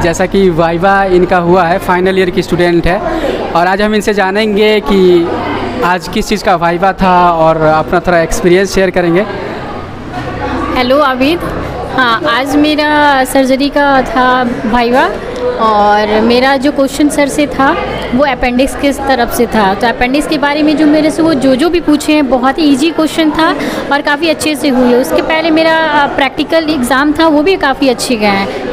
जैसा कि वाइवा इनका हुआ है, फाइनल ईयर की स्टूडेंट है और आज हम इनसे जानेंगे कि आज किस चीज़ का वाइवा था और अपना थोड़ा एक्सपीरियंस शेयर करेंगे। हेलो आबिद। हाँ, आज मेरा सर्जरी का था वाइवा और मेरा जो क्वेश्चन सर से था वो अपेंडिक्स की तरफ से था। तो अपेंडिक्स के बारे में जो मेरे से वो जो भी पूछे हैं बहुत ही इजी क्वेश्चन था और काफ़ी अच्छे से हुए। उसके पहले मेरा प्रैक्टिकल एग्ज़ाम था, वो भी काफ़ी अच्छे गए हैं।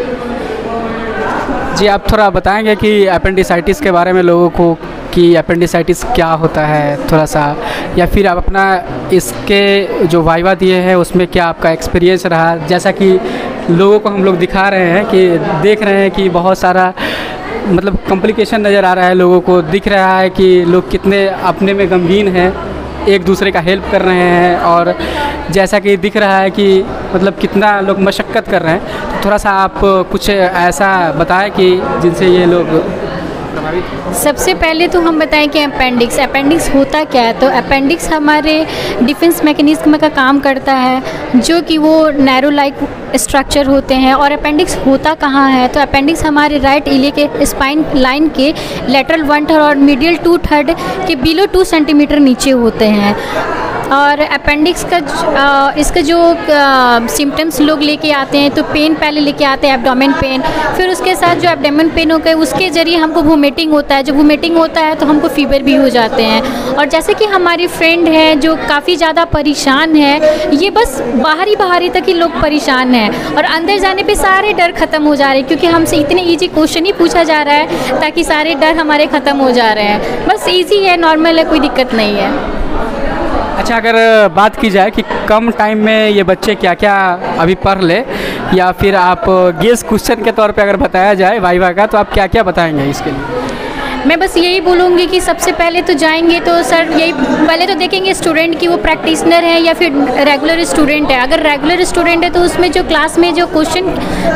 जी, आप थोड़ा बताएंगे कि अपेंडिसाइटिस के बारे में लोगों को कि अपेंडिसाइटिस क्या होता है थोड़ा सा, या फिर आप अपना इसके जो वाइवा दिए हैं उसमें क्या आपका एक्सपीरियंस रहा। जैसा कि लोगों को हम लोग दिखा रहे हैं कि देख रहे हैं कि बहुत सारा मतलब कॉम्प्लिकेशन नज़र आ रहा है, लोगों को दिख रहा है कि लोग कितने अपने में गमगीन हैं, एक दूसरे का हेल्प कर रहे हैं और जैसा कि दिख रहा है कि मतलब कितना लोग मशक्क़त कर रहे हैं। तो थोड़ा सा आप कुछ ऐसा बताएं कि जिनसे ये लोग प्रभावित। सबसे पहले तो हम बताएं कि अपेंडिक्स होता क्या है। तो अपेंडिक्स हमारे डिफेंस मैकेनिज्म का काम करता है, जो कि वो नैरो लाइक स्ट्रक्चर होते हैं। और अपेंडिक्स होता कहाँ है, तो अपेंडिक्स हमारे राइट इले के स्पाइन लाइन के लेटरल 1/3 और मीडियल 2/3 के बिलो 2 सेंटीमीटर नीचे होते हैं। और अपेंडिक्स का इसका जो सिम्टम्स लोग लेके आते हैं, तो पेन पहले लेके आते हैं, एब्डोमेन पेन, फिर उसके साथ जो एब्डोमेन पेन होता है उसके ज़रिए हमको वोमिटिंग होता है। जब वोमिटिंग होता है तो हमको फीवर भी हो जाते हैं। और जैसे कि हमारी फ्रेंड है जो काफ़ी ज़्यादा परेशान है, ये बस बाहरी तक ही लोग परेशान हैं और अंदर जाने पे सारे डर ख़त्म हो जा रहे हैं, क्योंकि हमसे इतने ईजी क्वेश्चन ही पूछा जा रहा है ताकि सारे डर हमारे ख़त्म हो जा रहे हैं। बस ईजी है, नॉर्मल है, कोई दिक्कत नहीं है। अच्छा, अगर बात की जाए कि कम टाइम में ये बच्चे क्या क्या अभी पढ़ ले, या फिर आप गेस क्वेश्चन के तौर पे अगर बताया जाए वाइवा का, तो आप क्या क्या बताएंगे इसके लिए? मैं बस यही बोलूँगी कि सबसे पहले तो जाएंगे तो सर यही पहले तो देखेंगे स्टूडेंट की वो प्रैक्टिशनर है या फिर रेगुलर स्टूडेंट है। अगर रेगुलर स्टूडेंट है तो उसमें जो क्लास में जो क्वेश्चन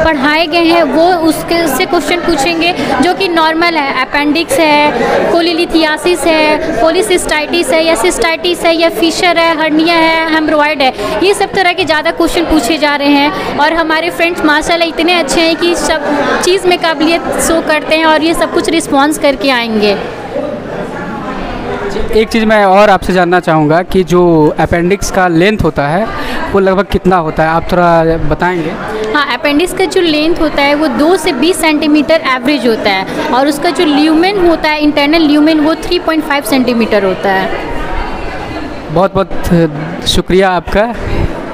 पढ़ाए गए हैं वो उससे क्वेश्चन पूछेंगे जो कि नॉर्मल है। अपेंडिक्स है, कोलिलिथियासिस है, पॉलीसिस्टाइटिस है या सिस्टाइटिस है या फिशर है, हर्निया है, हेमरोइड है, ये सब तरह के ज़्यादा क्वेश्चन पूछे जा रहे हैं। और हमारे फ्रेंड्स माशाल्लाह इतने अच्छे हैं कि सब चीज़ में काबिलियत शो करते हैं और ये सब कुछ रिस्पॉन्स करके आएंगे। एक चीज़ मैं और आपसे जानना चाहूँगा कि जो अपेंडिक्स का लेंथ होता है वो लगभग कितना होता है, आप थोड़ा बताएंगे? हाँ, अपेंडिक्स का जो लेंथ होता है वो 2 से 20 सेंटीमीटर एवरेज होता है और उसका जो ल्यूमेन होता है, इंटरनल ल्यूमेन, वो 3.5 सेंटीमीटर होता है। बहुत बहुत शुक्रिया आपका।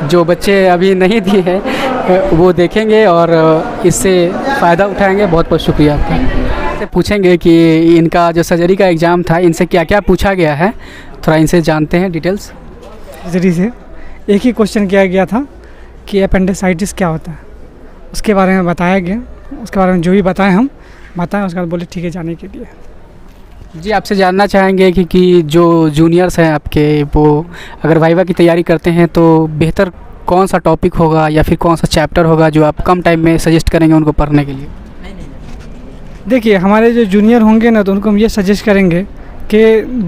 जो बच्चे अभी नहीं दिए हैं वो देखेंगे और इससे फ़ायदा उठाएंगे। बहुत बहुत शुक्रिया आपका। से पूछेंगे कि इनका जो सर्जरी का एग्ज़ाम था इनसे क्या क्या पूछा गया है, थोड़ा इनसे जानते हैं डिटेल्स। सर्जरी से एक ही क्वेश्चन किया गया था कि अपेंडिसाइटिस क्या होता है, उसके बारे में बताया गया। उसके बारे में जो भी बताएं हम बताएं, उसके बाद बोले ठीक है जाने के लिए। जी, आपसे जानना चाहेंगे कि जो जूनियर्स हैं आपके, वो अगर वाइवा की तैयारी करते हैं तो बेहतर कौन सा टॉपिक होगा या फिर कौन सा चैप्टर होगा जो आप कम टाइम में सजेस्ट करेंगे उनको पढ़ने के लिए? देखिए, हमारे जो जूनियर होंगे ना तो उनको हम ये सजेस्ट करेंगे कि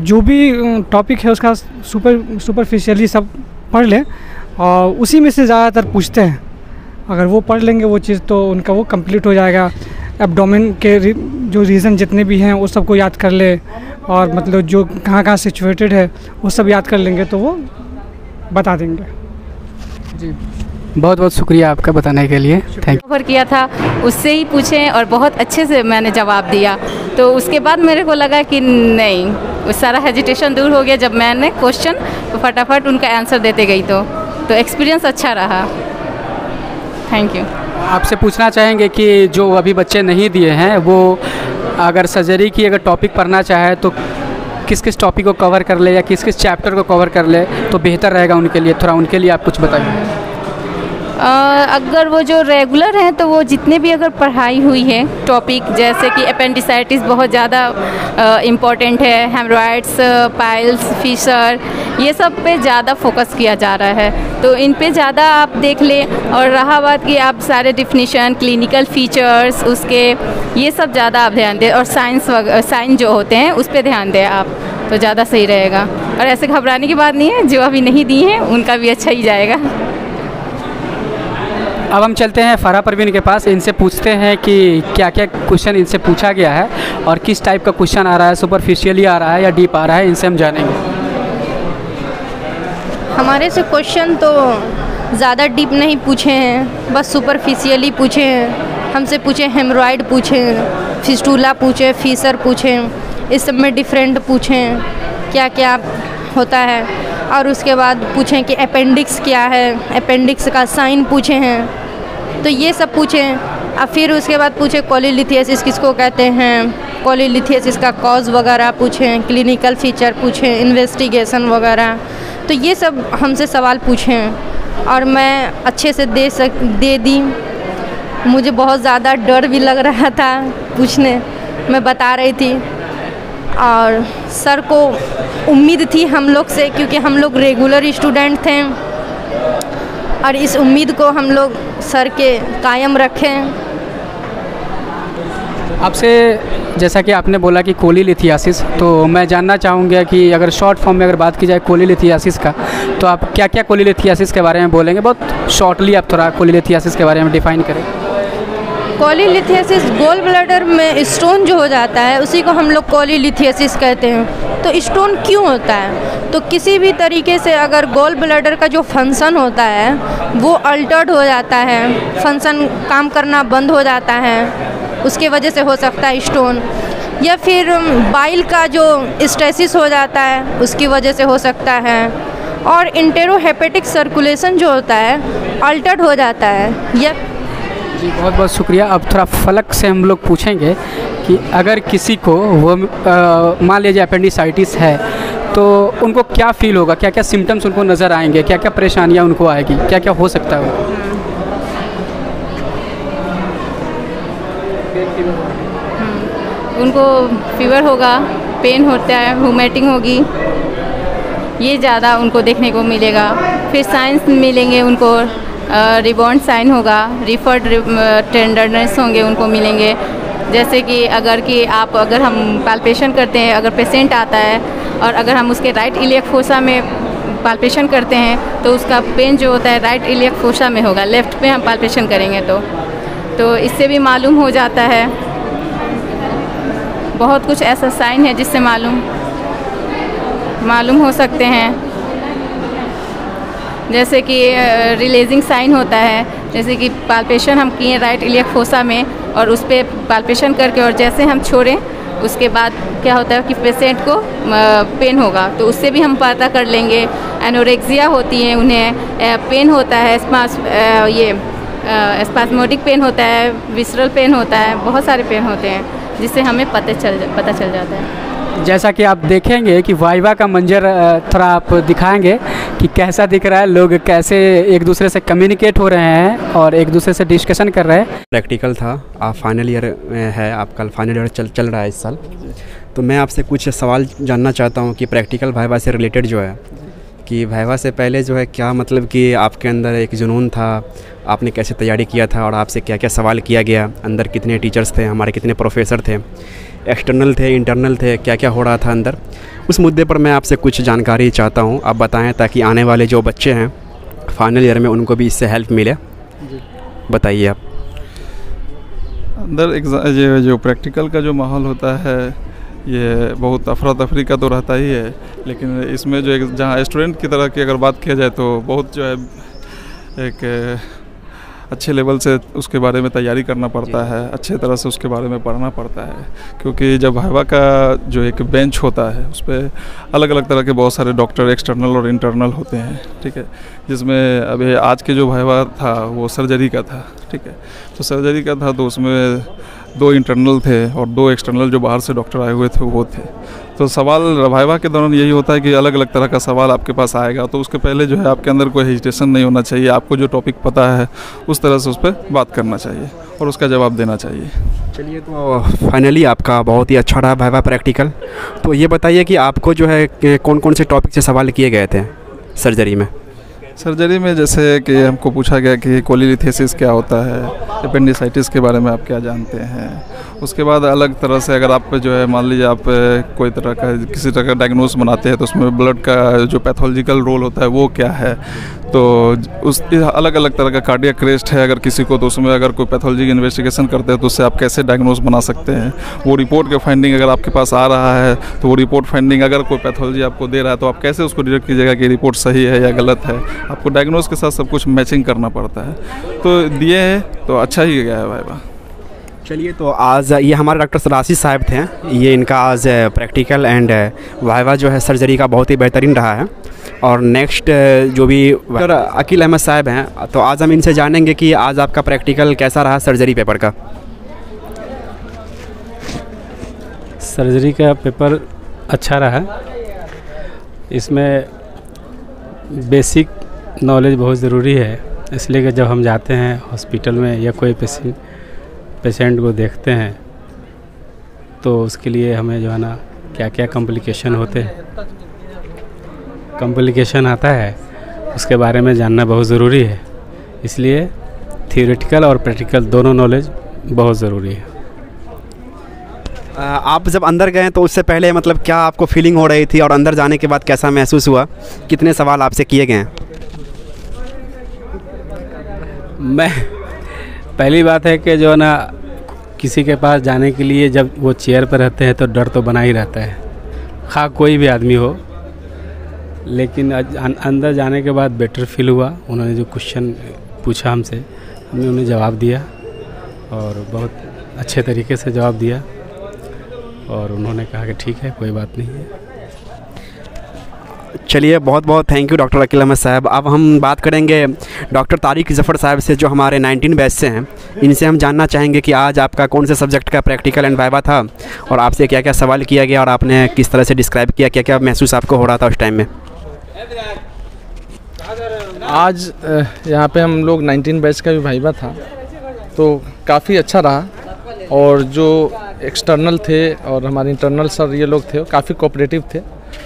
जो भी टॉपिक है उसका सुपरफिशियली सब पढ़ लें और उसी में से ज़्यादातर पूछते हैं। अगर वो पढ़ लेंगे वो चीज़ तो उनका वो कंप्लीट हो जाएगा। एब्डोमेन के जो रीज़न जितने भी हैं वो सबको याद कर ले और मतलब जो कहाँ सिचुएटेड है वो सब याद कर लेंगे तो वो बता देंगे। जी, बहुत बहुत शुक्रिया आपका बताने के लिए। Thank you. ऑफर किया था उससे ही पूछे और बहुत अच्छे से मैंने जवाब दिया, तो उसके बाद मेरे को लगा कि नहीं, वो सारा हेजिटेशन दूर हो गया जब मैंने क्वेश्चन तो फटाफट उनका आंसर देते गई। तो एक्सपीरियंस अच्छा रहा। Thank you. आपसे पूछना चाहेंगे कि जो अभी बच्चे नहीं दिए हैं वो अगर सर्जरी की अगर टॉपिक पढ़ना चाहे तो किस किस टॉपिक को कवर कर ले या किस किस चैप्टर को कवर कर ले तो बेहतर रहेगा उनके लिए, थोड़ा उनके लिए आप कुछ बताइए। अगर वो जो रेगुलर हैं तो वो जितने भी अगर पढ़ाई हुई है टॉपिक, जैसे कि अपेंडिसाइटिस बहुत ज़्यादा इम्पॉर्टेंट है, हेमरॉइड्स, पाइल्स, फिशर, ये सब पे ज़्यादा फोकस किया जा रहा है, तो इन पे ज़्यादा आप देख लें। और रहा बात कि आप सारे डिफिनीशन, क्लिनिकल फीचर्स उसके, ये सब ज़्यादा आप ध्यान दें और साइन जो होते हैं उस पर ध्यान दें आप, तो ज़्यादा सही रहेगा। और ऐसे घबराने की बात नहीं है, जो अभी नहीं दी हैं उनका भी अच्छा ही जाएगा। अब हम चलते हैं फराह परवीन के पास, इनसे पूछते हैं कि क्या क्या क्वेश्चन इनसे पूछा गया है और किस टाइप का क्वेश्चन आ रहा है, सुपरफिशियली आ रहा है या डीप आ रहा है, इनसे हम जानेंगे। हमारे से क्वेश्चन तो ज़्यादा डीप नहीं पूछे हैं, बस सुपरफिशियली पूछे हैं। हमसे पूछे हेमरॉइड पूछे, फिस्टूला पूछे, फीसर पूछे, इस सब में डिफरेंट पूछे क्या क्या होता है। और उसके बाद पूछें कि अपेंडिक्स क्या है, अपेंडिक्स का साइन पूछे हैं, तो ये सब पूछें। और फिर उसके बाद पूछे कोलीलिथियासिस किसको कहते हैं, कोलीलिथियासिस का कॉज वगैरह पूछें, क्लिनिकल फीचर पूछें, इन्वेस्टिगेशन वगैरह। तो ये सब हमसे सवाल पूछें और मैं अच्छे से दे दी। मुझे बहुत ज़्यादा डर भी लग रहा था पूछने, मैं बता रही थी, और सर को उम्मीद थी हम लोग से, क्योंकि हम लोग रेगुलर स्टूडेंट थे, और इस उम्मीद को हम लोग सर के कायम रखें। आपसे जैसा कि आपने बोला कि कोलीलिथियासिस, तो मैं जानना चाहूँगा कि अगर शॉर्ट फॉर्म में अगर बात की जाए कोलीलिथियासिस का, तो आप क्या क्या कोलीलिथियासिस के बारे में बोलेंगे? बहुत शॉर्टली आप थोड़ा कोलीलिथियासिस के बारे में डिफ़ाइन करें। कोलीलिथियासिस गोल ब्लैडर में स्टोन जो हो जाता है उसी को हम लोग कोलीलिथियासिस कहते हैं। तो स्टोन क्यों होता है? तो किसी भी तरीके से अगर गोल ब्लैडर का जो फंक्शन होता है वो अल्टर्ड हो जाता है, फंक्शन काम करना बंद हो जाता है, उसके वजह से हो सकता है स्टोन। या फिर बाइल का जो स्टेसिस हो जाता है उसकी वजह से हो सकता है। और इंटेरोहेपेटिक सर्कुलेशन जो होता है अल्टर्ड हो जाता है। या जी बहुत बहुत शुक्रिया। अब थोड़ा फलक से हम लोग पूछेंगे कि अगर किसी को वो मान लीजिए अपेंडिसाइटिस है तो उनको क्या फ़ील होगा, क्या क्या सिम्टम्स उनको नज़र आएंगे, क्या क्या परेशानियाँ उनको आएगी, क्या क्या हो सकता है? उनको फीवर होगा, पेन होता है, वोमिटिंग होगी, ये ज़्यादा उनको देखने को मिलेगा। फिर साइंस मिलेंगे उनको, रिबाउंड साइन होगा, रिफर्ड टेंडरनेस होंगे उनको मिलेंगे। जैसे कि अगर हम पाल्पेशन करते हैं, अगर पेशेंट आता है और अगर हम उसके राइट इलियक फोसा में पाल्पेशन करते हैं तो उसका पेन जो होता है राइट इलियक फोसा में होगा, लेफ़्ट पे हम पाल्पेशन करेंगे तो इससे भी मालूम हो जाता है। बहुत कुछ ऐसा साइन है जिससे मालूम हो सकते हैं। जैसे कि रिलीजिंग साइन होता है, जैसे कि पाल्पेशन हम किए राइट इलियक फोसा में और उस पर पाल्पेशन करके और जैसे हम छोड़ें उसके बाद क्या होता है कि पेशेंट को पेन होगा, तो उससे भी हम पता कर लेंगे। एनोरेक्सिया होती है, उन्हें पेन होता है, स्पास्मोडिक पेन होता है, विसरल पेन होता है, बहुत सारे पेन होते हैं जिससे हमें पता चल जाता है। जैसा कि आप देखेंगे कि वाइवा का मंजर थोड़ा आप दिखाएंगे कि कैसा दिख रहा है, लोग कैसे एक दूसरे से कम्युनिकेट हो रहे हैं और एक दूसरे से डिस्कशन कर रहे हैं। प्रैक्टिकल था, आप फाइनल ईयर में है, आपका फाइनल ईयर चल रहा है इस साल, तो मैं आपसे कुछ सवाल जानना चाहता हूँ कि प्रैक्टिकल वाइवा से रिलेटेड जो है कि वाइवा से पहले जो है क्या मतलब कि आपके अंदर एक जुनून था, आपने कैसे तैयारी किया था और आपसे क्या क्या सवाल किया गया, अंदर कितने टीचर्स थे, हमारे कितने प्रोफेसर थे, एक्सटर्नल थे, इंटरनल थे, क्या क्या हो रहा था अंदर, उस मुद्दे पर मैं आपसे कुछ जानकारी चाहता हूँ, आप बताएं ताकि आने वाले जो बच्चे हैं फाइनल ईयर में उनको भी इससे हेल्प मिले। बताइए आप। अंदर जो प्रैक्टिकल का जो माहौल होता है ये बहुत अफरा तफरी का तो रहता ही है, लेकिन इसमें जो जहाँ स्टूडेंट की तरह की अगर बात किया जाए तो बहुत जो है एक अच्छे लेवल से उसके बारे में तैयारी करना पड़ता है, अच्छे तरह से उसके बारे में पढ़ना पड़ता है, क्योंकि जब वाइवा का जो एक बेंच होता है उस पर अलग अलग तरह के बहुत सारे डॉक्टर एक्सटर्नल और इंटरनल होते हैं, ठीक है, जिसमें अभी आज के जो वाइवा था वो सर्जरी का था, ठीक है, तो सर्जरी का था तो उसमें 2 इंटरनल थे और 2 एक्सटर्नल जो बाहर से डॉक्टर आए हुए थे वो थे। तो सवाल वाइवा के दौरान यही होता है कि अलग अलग तरह का सवाल आपके पास आएगा, तो उसके पहले जो है आपके अंदर कोई हेजिटेशन नहीं होना चाहिए, आपको जो टॉपिक पता है उस तरह से उस पर बात करना चाहिए और उसका जवाब देना चाहिए। चलिए, तो फाइनली आपका बहुत ही अच्छा रहा वाइवा प्रैक्टिकल। तो ये बताइए कि आपको जो है कौन कौन से टॉपिक से सवाल किए गए थे सर्जरी में? सर्जरी में जैसे कि हमको पूछा गया कि कोलीलिथियासिस क्या होता है, अपेंडिसाइटिस के बारे में आप क्या जानते हैं, उसके बाद अलग तरह से अगर आप जो है मान लीजिए आप कोई तरह का किसी तरह का डायग्नोस बनाते हैं तो उसमें ब्लड का जो पैथोलॉजिकल रोल होता है वो क्या है, तो उस अलग अलग तरह का कार्डियक अरेस्ट है अगर किसी को, तो उसमें अगर कोई पैथोलॉजी इन्वेस्टिगेशन करते हैं तो उससे आप कैसे डायग्नोस बना सकते हैं। वो रिपोर्ट के फाइंडिंग अगर आपके पास आ रहा है तो वो रिपोर्ट फाइंडिंग अगर कोई पैथोलॉजी आपको दे रहा है तो आप कैसे उसको डिटेक्ट कीजिएगा कि रिपोर्ट सही है या गलत है। आपको डायग्नोस के साथ सब कुछ मैचिंग करना पड़ता है, तो दिए हैं तो अच्छा ही गया है वाइवा। चलिए, तो आज ये हमारे डॉक्टर राशिद साहब थे, ये इनका आज प्रैक्टिकल एंड वाइवा जो है सर्जरी का बहुत ही बेहतरीन रहा है। और नेक्स्ट जो भी डॉक्टर अकील अहमद साहब हैं, तो आज हम इनसे जानेंगे कि आज आपका प्रैक्टिकल कैसा रहा सर्जरी पेपर का। सर्जरी का पेपर अच्छा रहा, इसमें बेसिक नॉलेज बहुत ज़रूरी है, इसलिए कि जब हम जाते हैं हॉस्पिटल में या कोई पेशेंट को देखते हैं तो उसके लिए हमें जो है ना क्या क्या कॉम्प्लिकेशन होते हैं, कॉम्प्लिकेशन आता है उसके बारे में जानना बहुत ज़रूरी है। इसलिए थियोरेटिकल और प्रैक्टिकल दोनों नॉलेज बहुत ज़रूरी है। आप जब अंदर गए तो उससे पहले मतलब क्या आपको फीलिंग हो रही थी और अंदर जाने के बाद कैसा महसूस हुआ, कितने सवाल आपसे किए गए हैं? मैं पहली बात है कि जो है ना किसी के पास जाने के लिए जब वो चेयर पर रहते हैं तो डर तो बना ही रहता है, खा कोई भी आदमी हो, लेकिन अंदर जाने के बाद बेटर फील हुआ। उन्होंने जो क्वेश्चन पूछा हमसे, हमने उन्हें जवाब दिया और बहुत अच्छे तरीके से जवाब दिया और उन्होंने कहा कि ठीक है कोई बात नहीं है। चलिए, बहुत बहुत thank you doctor Akeel Ahmad साहब। अब हम बात करेंगे डॉक्टर तारिक ज़फ़र साहब से जो हमारे 19 बैच से हैं। इनसे हम जानना चाहेंगे कि आज आपका कौन से सब्जेक्ट का प्रैक्टिकल एंड वाइवा था और आपसे क्या क्या सवाल किया गया और आपने किस तरह से डिस्क्राइब किया, क्या क्या महसूस आपको हो रहा था उस टाइम में। आज यहाँ पे हम लोग 19 बैच का भी वाइवा था तो काफ़ी अच्छा रहा, और जो एक्सटर्नल थे और हमारे इंटरनल सर ये लोग थे काफ़ी कोऑपरेटिव थे,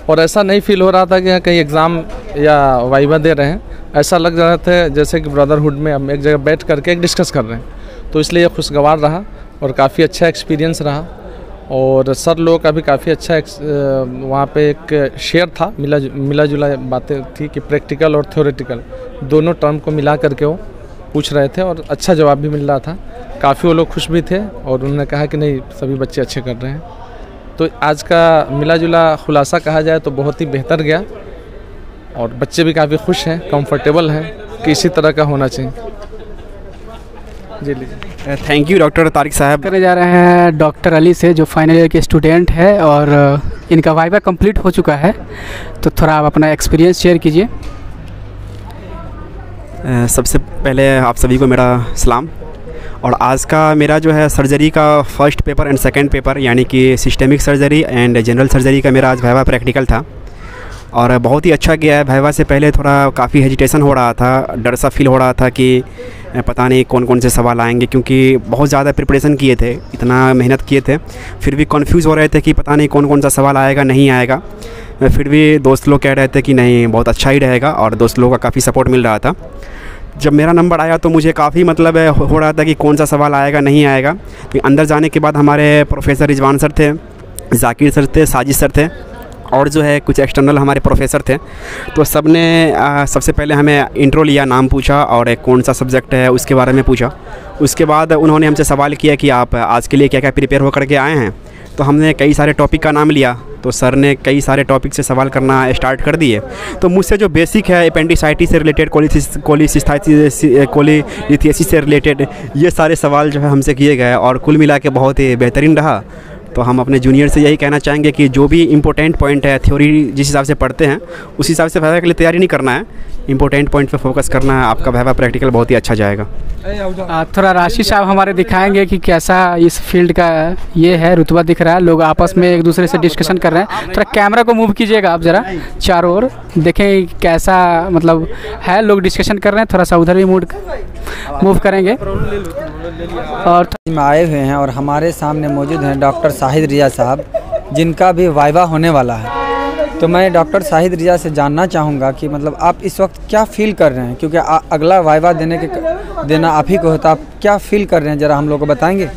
और ऐसा नहीं फील हो रहा था कि कहीं एग्ज़ाम या वाइवा दे रहे हैं। ऐसा लग रहा था जैसे कि ब्रदरहुड में हम एक जगह बैठ करके एक डिस्कस कर रहे हैं, तो इसलिए खुशगवार रहा और काफ़ी अच्छा एक्सपीरियंस रहा। और सर लोगों का भी काफ़ी अच्छा वहाँ पे एक शेयर था, मिला जुला बातें थी कि प्रैक्टिकल और थ्योरेटिकल दोनों टर्म को मिला करके वो पूछ रहे थे और अच्छा जवाब भी मिल रहा था। काफ़ी वो लोग खुश भी थे और उन्होंने कहा कि नहीं सभी बच्चे अच्छे कर रहे हैं। तो आज का मिला जुला खुलासा कहा जाए तो बहुत ही बेहतर गया और बच्चे भी काफ़ी खुश हैं, कंफर्टेबल हैं कि इसी तरह का होना चाहिए। जी लीजिए। थैंक यू डॉक्टर तारिक साहब। करने जा रहे हैं डॉक्टर अली से जो फाइनल ईयर के स्टूडेंट है और इनका वाइवा कंप्लीट हो चुका है, तो थोड़ा आप अपना एक्सपीरियंस शेयर कीजिए। सबसे पहले आप सभी को मेरा सलाम। और आज का मेरा जो है सर्जरी का first paper and second paper यानी कि systemic surgery and general surgery का मेरा आज वाइवा प्रैक्टिकल था और बहुत ही अच्छा गया है। वाइवा से पहले थोड़ा काफ़ी हेजिटेशन हो रहा था, डर सा फील हो रहा था कि पता नहीं कौन कौन से सवाल आएंगे, क्योंकि बहुत ज़्यादा प्रिपरेशन किए थे, इतना मेहनत किए थे, फिर भी कन्फ्यूज़ हो रहे थे कि पता नहीं कौन कौन सा सवाल आएगा नहीं आएगा। फिर भी दोस्त लोग कह रहे थे कि नहीं बहुत अच्छा ही रहेगा और दोस्त लोगों का काफ़ी सपोर्ट मिल रहा था। जब मेरा नंबर आया तो मुझे काफ़ी मतलब हो रहा था कि कौन सा सवाल आएगा नहीं आएगा। तो अंदर जाने के बाद हमारे प्रोफेसर रिजवान सर थे, जाकिर सर थे, साजिद सर थे और जो है कुछ एक्सटर्नल हमारे प्रोफेसर थे। तो सब ने सबसे पहले हमें इंट्रो लिया, नाम पूछा और कौन सा सब्जेक्ट है उसके बारे में पूछा। उसके बाद उन्होंने हमसे सवाल किया कि आप आज के लिए क्या क्या प्रिपेयर होकर के आए हैं। तो हमने कई सारे टॉपिक का नाम लिया, तो सर ने कई सारे टॉपिक से सवाल करना स्टार्ट कर दिए। तो मुझसे जो बेसिक है अपेंडिसाइटिस से रिलेटेड, कोलीलिथियासिस से रिलेटेड ये सारे सवाल जो है हमसे किए गए और कुल मिला के बहुत ही बेहतरीन रहा। तो हम अपने जूनियर से यही कहना चाहेंगे कि जो भी इम्पोर्टेंट पॉइंट है, थ्योरी जिस हिसाब से पढ़ते हैं उस हिसाब से वाइवा के लिए तैयारी नहीं करना है, इम्पोर्टेंट पॉइंट पे फोकस करना है। आपका वाइवा प्रैक्टिकल बहुत ही अच्छा जाएगा। थोड़ा राशिद साहब हमारे दिखाएंगे कि कैसा इस फील्ड का ये है, रुतबा दिख रहा है, लोग आपस में एक दूसरे से डिस्कशन कर रहे हैं। थोड़ा कैमरा को मूव कीजिएगा आप ज़रा चारों ओर, देखें कैसा मतलब है, लोग डिस्कशन कर रहे हैं, थोड़ा सा उधर भी मूव करेंगे। और आए हुए हैं और हमारे सामने मौजूद हैं डॉक्टर शाहिद रिया साहब, जिनका भी वाइवा होने वाला है। तो मैं डॉक्टर शाहिद रिया से जानना चाहूँगा कि मतलब आप इस वक्त क्या फ़ील कर रहे हैं, क्योंकि अगला वाइवा देना आप ही को होता, आप क्या फ़ील कर रहे हैं ज़रा हम लोग को बताएंगे।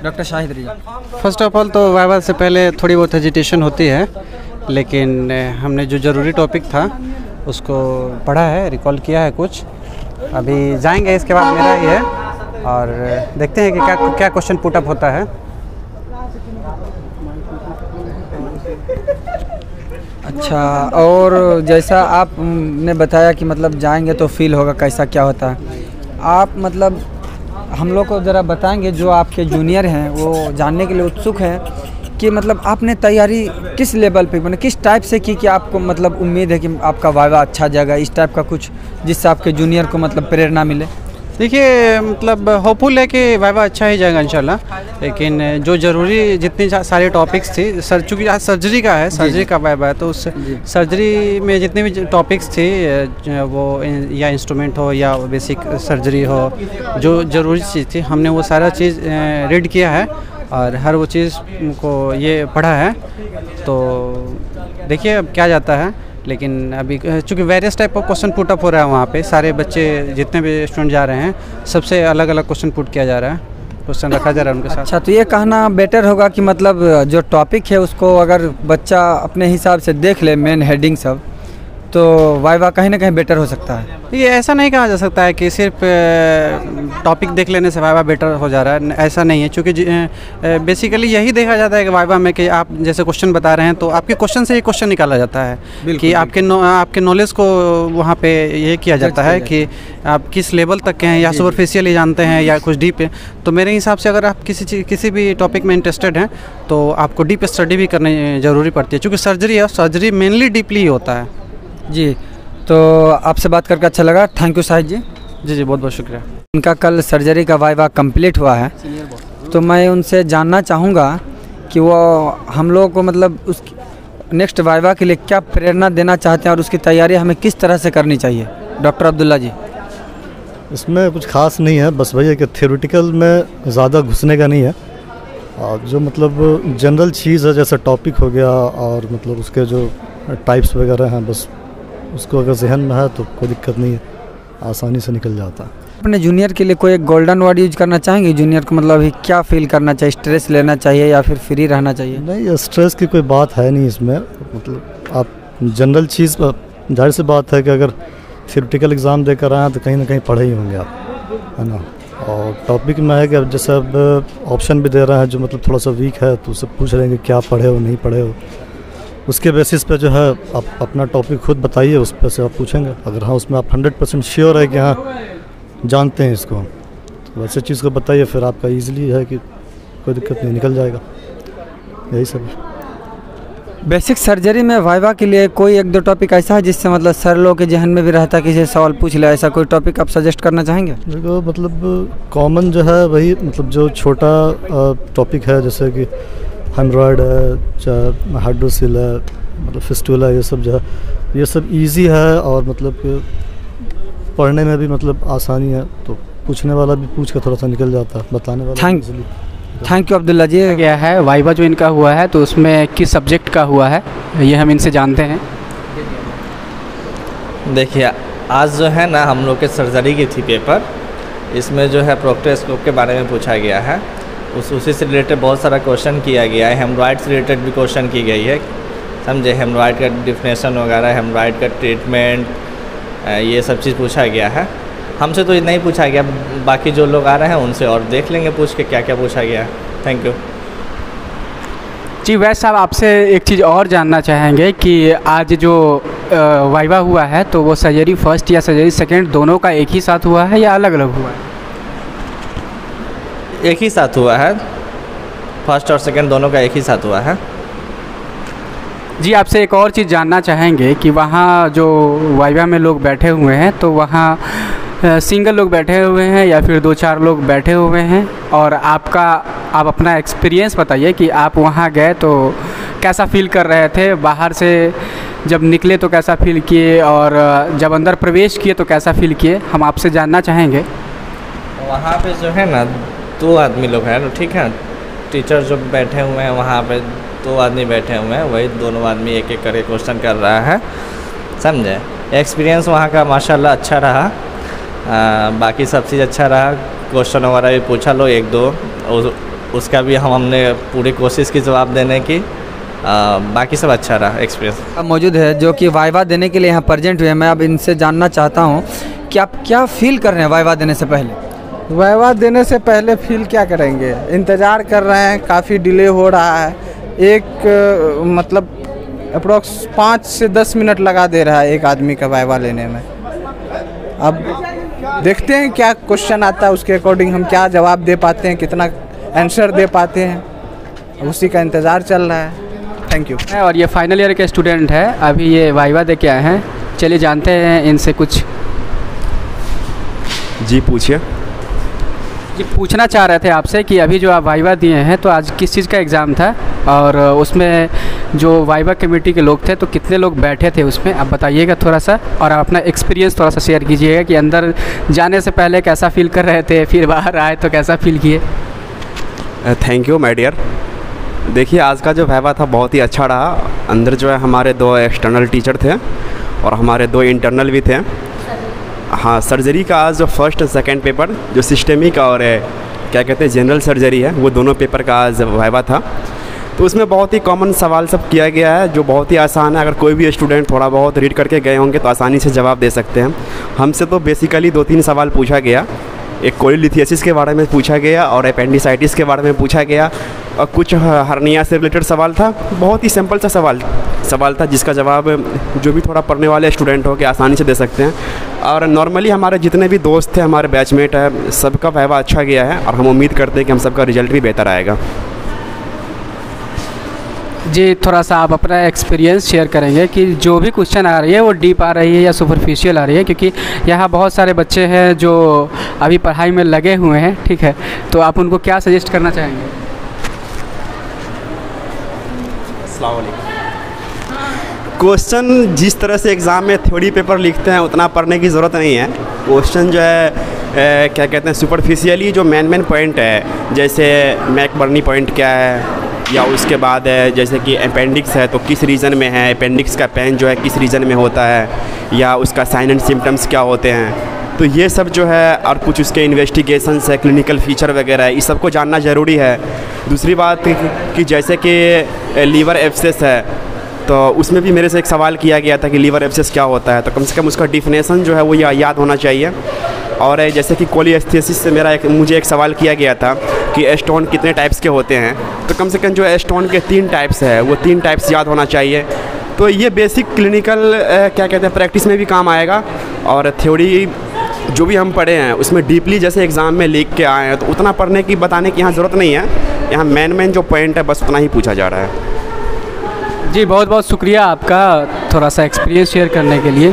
Doctor Shahid Riya. First of all तो वाइवा से पहले थोड़ी बहुत हेजिटेशन होती है, लेकिन हमने जो ज़रूरी टॉपिक था उसको पढ़ा है, रिकॉल किया है कुछ। अभी जाएंगे, इसके बाद मेरा ही है और देखते हैं कि क्या क्वेश्चन पुट अप होता है। अच्छा, और जैसा आपने बताया कि मतलब जाएंगे तो फील होगा कैसा क्या होता है, आप मतलब हम लोग को ज़रा बताएंगे, जो आपके जूनियर हैं वो जानने के लिए उत्सुक हैं कि मतलब आपने तैयारी किस लेवल पे, मतलब किस टाइप से की कि आपको मतलब उम्मीद है कि आपका वाइवा अच्छा जाएगा, इस टाइप का कुछ जिससे आपके जूनियर को मतलब प्रेरणा मिले। देखिए, मतलब होपफुल है कि वाइवा अच्छा ही जाएगा इंशाल्लाह, लेकिन जो ज़रूरी जितनी सारे टॉपिक्स थी चूँकि आज सर्जरी का है, सर्जरी का वाइवा है, तो उस सर्जरी में जितने भी टॉपिक्स थी वो या इंस्ट्रूमेंट हो या बेसिक सर्जरी हो, जो ज़रूरी चीज़ थी हमने वो सारा चीज़ रीड किया है और हर वो चीज़ को ये पढ़ा है। तो देखिए अब क्या जाता है, लेकिन अभी चूँकि various type of question put up हो रहा है वहाँ पे, सारे बच्चे जितने भी स्टूडेंट जा रहे हैं सबसे अलग अलग क्वेश्चन पुट किया जा रहा है, क्वेश्चन रखा जा रहा है उनके साथ। अच्छा, तो ये कहना बेटर होगा कि मतलब जो टॉपिक है उसको अगर बच्चा अपने हिसाब से देख ले, मेन हेडिंग सब, तो वाइवा कहीं ना कहीं बेटर हो सकता है। ये ऐसा नहीं कहा जा सकता है कि सिर्फ टॉपिक देख लेने से वाइवा बेटर हो जा रहा है, ऐसा नहीं है। क्योंकि बेसिकली यही देखा जाता है कि वाइवा में कि आप जैसे क्वेश्चन बता रहे हैं तो आपके क्वेश्चन से ये क्वेश्चन निकाला जाता है कि आपके नॉलेज को वहाँ पे ये किया जाता है कि आप किस लेवल तक के हैं, या सुपरफिशियली जानते हैं या कुछ डीप है। तो मेरे हिसाब से अगर आप किसी भी टॉपिक में इंटरेस्टेड हैं तो आपको डीप स्टडी भी करनी ज़रूरी पड़ती है, क्योंकि सर्जरी है, सर्जरी मेनली डीपली ही होता है। जी, तो आपसे बात करके अच्छा लगा, थैंक यू शाहिद जी। जी बहुत बहुत शुक्रिया। उनका कल सर्जरी का वाइवा कंप्लीट हुआ है, तो मैं उनसे जानना चाहूँगा कि वो हम लोगों को मतलब उस नेक्स्ट वाइवा के लिए क्या प्रेरणा देना चाहते हैं और उसकी तैयारी हमें किस तरह से करनी चाहिए। डॉक्टर अब्दुल्ला जी। इसमें कुछ खास नहीं है, बस वही है कि थ्योरेटिकल में ज़्यादा घुसने का नहीं है, और जो मतलब जनरल चीज़ है जैसे टॉपिक हो गया और मतलब उसके जो टाइप्स वगैरह हैं, बस उसको अगर जहन में है तो कोई दिक्कत नहीं है, आसानी से निकल जाता है। अपने जूनियर के लिए कोई एक गोल्डन वर्ड यूज करना चाहेंगे? जूनियर को मतलब अभी क्या फील करना चाहिए, स्ट्रेस लेना चाहिए या फिर फ्री रहना चाहिए? नहीं, स्ट्रेस की कोई बात है नहीं इसमें, मतलब आप जनरल चीज़, जाहिर सी बात है कि अगर थ्योरेटिकल एग्ज़ाम देकर आए हैं तो कहीं ना कहीं पढ़े ही होंगे आप, है ना। और टॉपिक में है कि अब जैसे अब ऑप्शन भी दे रहे हैं जो मतलब थोड़ा सा वीक है, तो उससे पूछ रहे हैं कि क्या पढ़े हो नहीं पढ़े हो, उसके बेसिस पे जो है आप अपना टॉपिक खुद बताइए, उस पर से आप पूछेंगे। अगर हाँ उसमें आप 100% श्योर है कि हाँ जानते हैं इसको, तो वैसे चीज़ को बताइए, फिर आपका ईजिली है कि कोई दिक्कत नहीं, निकल जाएगा। यही सब है। बेसिक सर्जरी में वाइवा के लिए कोई एक दो टॉपिक ऐसा है जिससे मतलब सर लोग के जहन में भी रहता है कि ये सवाल पूछ ले, ऐसा कोई टॉपिक आप सजेस्ट करना चाहेंगे? देखो, मतलब कॉमन जो है वही, मतलब जो छोटा टॉपिक है जैसे कि हेमरॉयड है, चाहे हाइड्रोसिल है, मतलब फिस्टुला, ये सब जो है ये सब इजी है और मतलब पढ़ने में भी मतलब आसानी है, तो पूछने वाला भी पूछ कर थोड़ा सा निकल जाता है, बताने वाला। थैंक यू अब्दुल्ला जी। क्या है वाइवा जो इनका हुआ है तो उसमें किस सब्जेक्ट का हुआ है ये हम इनसे जानते हैं। देखिए, आज जो है ना हम लोग के सर्जरी की थी पेपर, इसमें जो है प्रोक्टोस्कोप के बारे में पूछा गया है, उसी से रिलेटेड बहुत सारा क्वेश्चन किया गया है। हेमरॉयड से रिलेटेड भी क्वेश्चन की गई है, समझे, हेमरॉयड का डिफिनेशन वगैरह, हेमरॉयड का ट्रीटमेंट, ये सब चीज़ पूछा गया है। हमसे तो नहीं पूछा गया, बाकी जो लोग आ रहे हैं उनसे और देख लेंगे पूछ के क्या क्या पूछा गया है। थैंक यू जी। वैसे साहब आपसे एक चीज़ और जानना चाहेंगे कि आज जो वाइवा हुआ है तो वो सर्जरी फर्स्ट या सर्जरी सेकेंड दोनों का एक ही साथ हुआ है या अलग अलग हुआ है? एक ही साथ हुआ है, फर्स्ट और सेकेंड दोनों का एक ही साथ हुआ है। जी, आपसे एक और चीज़ जानना चाहेंगे कि वहाँ जो वाइवा में लोग बैठे हुए हैं तो वहाँ सिंगल लोग बैठे हुए हैं या फिर 2-4 लोग बैठे हुए हैं, और आप अपना एक्सपीरियंस बताइए कि आप वहाँ गए तो कैसा फील कर रहे थे, बाहर से जब निकले तो कैसा फील किए, और जब अंदर प्रवेश किए तो कैसा फील किए, हम आपसे जानना चाहेंगे। वहाँ पे जो है ना 2 आदमी लोग हैं, ठीक है, टीचर जो बैठे हुए हैं वहाँ पे 2 आदमी बैठे हुए हैं, वही दोनों आदमी एक एक करके क्वेश्चन कर रहा है, समझे। एक्सपीरियंस वहाँ का माशाल्लाह अच्छा रहा, बाकी सब चीज़ अच्छा रहा, क्वेश्चन वगैरह भी पूछा लो 1-2, उसका भी हमने पूरी कोशिश की जवाब देने की। बाकी सब अच्छा रहा एक्सपीरियंस। अब मौजूद है जो कि वाइवा देने के लिए यहाँ प्रेजेंट हुए हैं। मैं अब इनसे जानना चाहता हूँ कि आप क्या फील कर रहे हैं वाइवा देने से पहले? वाइवा देने से पहले फील क्या करेंगे, इंतज़ार कर रहे हैं, काफ़ी डिले हो रहा है। एक मतलब अप्रोक्स 5 से 10 मिनट लगा दे रहा है एक आदमी का वाइवा लेने में। अब देखते हैं क्या क्वेश्चन आता है, उसके अकॉर्डिंग हम क्या जवाब दे पाते हैं, कितना आंसर दे पाते हैं, उसी का इंतज़ार चल रहा है। Thank you. और ये फाइनल ईयर के स्टूडेंट है, अभी ये वाइवा दे के आए हैं। चलिए जानते हैं इनसे कुछ। जी पूछिए। जी पूछना चाह रहे थे आपसे कि अभी जो आप वाइवा दिए हैं तो आज किस चीज़ का एग्ज़ाम था, और उसमें जो वाइवा कमेटी के लोग थे तो कितने लोग बैठे थे उसमें, आप बताइएगा थोड़ा सा, और आप अपना एक्सपीरियंस थोड़ा सा शेयर कीजिएगा कि अंदर जाने से पहले कैसा फील कर रहे थे, फिर बाहर आए तो कैसा फील किए। Thank you my dear. देखिए आज का जो वाइवा था बहुत ही अच्छा रहा। अंदर जो है हमारे 2 एक्सटर्नल टीचर थे और हमारे 2 इंटरनल भी थे। हाँ, सर्जरी का आज जो फर्स्ट और सेकेंड पेपर जो सिस्टेमिक और क्या कहते हैं जनरल सर्जरी है, वो दोनों पेपर का आज वाइवा था। तो उसमें बहुत ही कॉमन सवाल सब किया गया है जो बहुत ही आसान है। अगर कोई भी स्टूडेंट थोड़ा बहुत रीड करके गए होंगे तो आसानी से जवाब दे सकते हैं। हमसे तो बेसिकली 2-3 सवाल पूछा गया। एक कोलिलिथियासिस के बारे में पूछा गया और अपेंडिसाइटिस के बारे में पूछा गया, और कुछ हर्निया से रिलेटेड सवाल था। बहुत ही सिंपल सा सवाल था जिसका जवाब जो भी थोड़ा पढ़ने वाले स्टूडेंट हो के आसानी से दे सकते हैं। और नॉर्मली हमारे जितने भी दोस्त थे, हमारे बैचमेट है, सबका वाइवा अच्छा गया है और हम उम्मीद करते हैं कि हम सबका रिजल्ट भी बेहतर आएगा। जी थोड़ा सा आप अपना एक्सपीरियंस शेयर करेंगे कि जो भी क्वेश्चन आ रही है वो डीप आ रही है या सुपरफिशियल आ रही है, क्योंकि यहाँ बहुत सारे बच्चे हैं जो अभी पढ़ाई में लगे हुए हैं, ठीक है, तो आप उनको क्या सजेस्ट करना चाहेंगे? अस्सलाम वालेकुम। क्वेश्चन जिस तरह से एग्ज़ाम में थ्योरी पेपर लिखते हैं उतना पढ़ने की ज़रूरत नहीं है। क्वेश्चन जो है क्या कहते हैं सुपरफिशियली जो मेन पॉइंट है, जैसे मैकबर्नी पॉइंट क्या है, या उसके बाद जैसे कि अपेंडिक्स है तो किस रीजन में है, अपेंडिक्स का पेन जो है किस रीजन में होता है, या उसका साइन एंड सिम्टम्स क्या होते हैं, तो ये सब जो है, और कुछ उसके इन्वेस्टिगेशंस है, क्लिनिकल फीचर वगैरह, इस सब को जानना ज़रूरी है। दूसरी बात कि जैसे कि लीवर एब्सेस है तो उसमें भी मेरे से एक सवाल किया गया था कि लीवर एब्सेस क्या होता है, तो कम से कम उसका डिफिनेशन जो है वो याद होना चाहिए। और जैसे कि कोलिस्थेसिस से मुझे एक सवाल किया गया था कि स्टोन कितने टाइप्स के होते हैं, तो कम से कम जो स्टोन के 3 टाइप्स है वो 3 टाइप्स याद होना चाहिए। तो ये बेसिक क्लिनिकल क्या कहते हैं प्रैक्टिस में भी काम आएगा। और थ्योरी जो भी हम पढ़े हैं उसमें डीपली जैसे एग्ज़ाम में लिख के आए हैं तो उतना पढ़ने की बताने की यहाँ ज़रूरत नहीं है। यहाँ मेन जो पॉइंट है बस उतना ही पूछा जा रहा है। जी बहुत बहुत शुक्रिया आपका थोड़ा सा एक्सपीरियंस शेयर करने के लिए।